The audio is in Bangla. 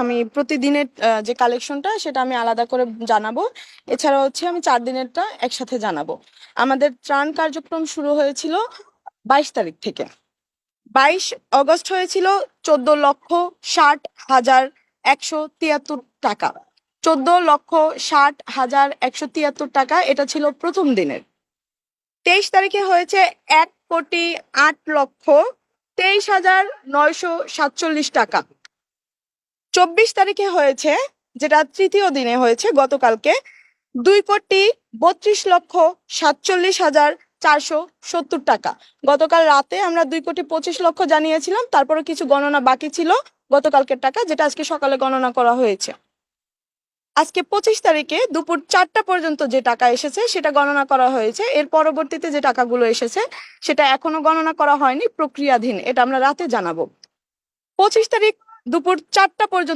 আমি প্রতিদিনের যে কালেকশনটা সেটা আমি আলাদা করে জানাবো। এছাড়া হচ্ছে আমি 4 দিনেরটা একসাথে জানাবো। আমাদের ত্রাণ কার্যক্রম শুরু হয়েছিল 22 তারিখ থেকে। 22 আগস্ট হয়েছিল 14,60,173 টাকা। 14,60,173 টাকা, এটা ছিল প্রথম দিনের। 23 তারিখে হয়েছে 1,08,23,947 টাকা। 24 তারিখে হয়েছে, যেটা তৃতীয় দিনে হয়েছে গতকালকে, 2,32,47,470 টাকা। গতকাল রাতে আমরা 2,25,00,000 জানিয়েছিলাম, তারপরে কিছু গণনা বাকি ছিল গতকালকের টাকা, যেটা আজকে সকালে গণনা করা হয়েছে। আজকে 25 তারিখে দুপুর 4টা পর্যন্ত যে টাকা এসেছে সেটা গণনা করা হয়েছে। এর পরবর্তীতে যে টাকাগুলো এসেছে সেটা এখনো গণনা করা হয়নি, প্রক্রিয়াধীন, এটা আমরা রাতে জানাবো। 25 তারিখ দুপুর 4টা পর্যন্ত